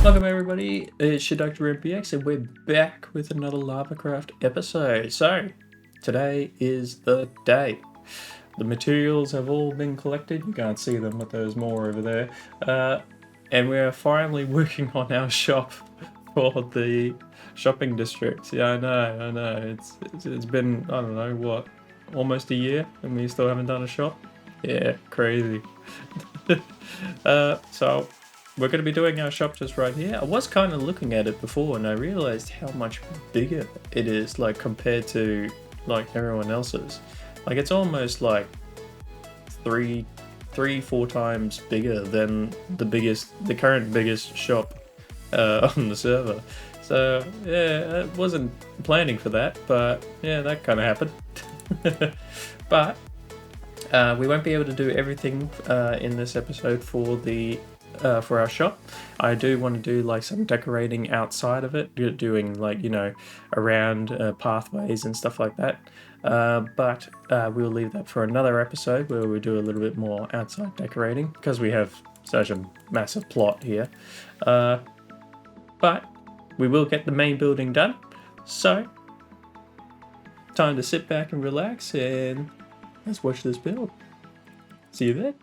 Welcome everybody, it's ShaductorMPX and we're back with another LavaCraft episode. So, today is the day. The materials have all been collected, you can't see them but there's more over there. And we're finally working on our shop for the shopping district. Yeah, I know, it's been, I don't know, what, almost a year and we still haven't done a shop? Yeah, crazy. So we're going to be doing our shop just right here. I was kind of looking at it before and I realized how much bigger it is, like compared to like everyone else's. Like it's almost like three, 4 times bigger than the current biggest shop on the server. So yeah, I wasn't planning for that, but yeah, that kind of happened. But we won't be able to do everything in this episode for our shop. I do want to do like some decorating outside of it, doing like, you know, around pathways and stuff like that. But we'll leave that for another episode where we'll do a little bit more outside decorating because we have such a massive plot here. But we will get the main building done. So, time to sit back and relax and let's watch this build. See you then.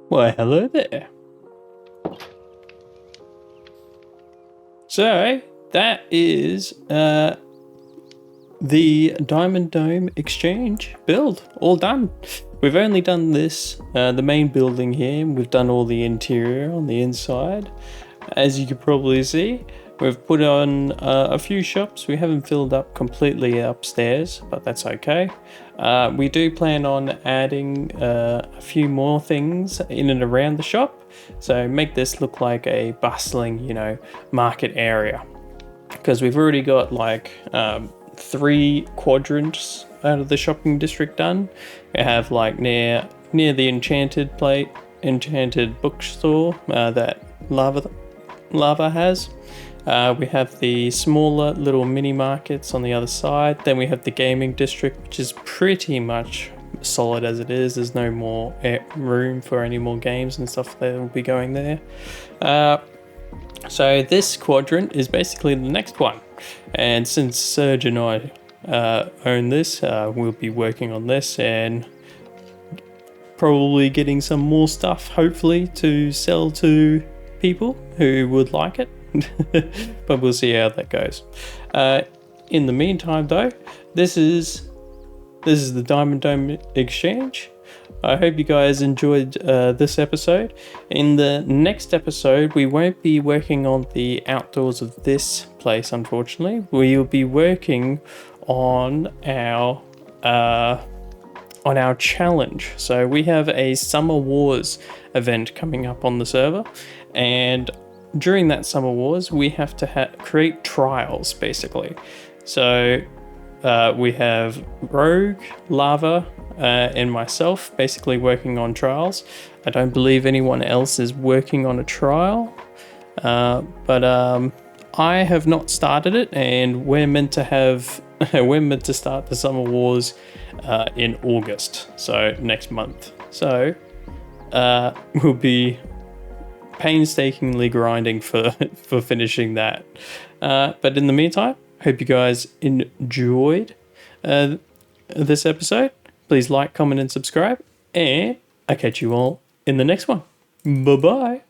Well, hello there. So, that is the Diamond Dome Exchange build, all done. We've only done this, the main building here. We've done all the interior on the inside. As you can probably see, we've put on a few shops. We haven't filled up completely upstairs, but that's okay. We do plan on adding a few more things in and around the shop, so make this look like a bustling, you know, market area. Because we've already got like 3 quadrants out of the shopping district done. We have like near the enchanted bookstore that Lava has. We have the smaller little mini markets on the other side. Then we have the gaming district, which is pretty much solid as it is. There's no more room for any more games and stuff that will be going there. So this quadrant is basically the next one. And since Serge and I own this, we'll be working on this and probably getting some more stuff, hopefully, to sell to people who would like it. But we'll see how that goes. In the meantime, though, this is the Diamond Dome Exchange. I hope you guys enjoyed this episode. In the next episode, we won't be working on the outdoors of this place, unfortunately. We'll be working on our challenge. So we have a Summer Wars event coming up on the server, and during that Summer Wars, we have to create trials, basically. So we have Rogue, Lava, and myself basically working on trials. I don't believe anyone else is working on a trial, but I have not started it, and we're meant to start the Summer Wars in August, so next month. So we'll be painstakingly grinding for finishing that. But in the meantime, hope you guys enjoyed this episode. Please like, comment, and subscribe. And I'll catch you all in the next one. Bye-bye.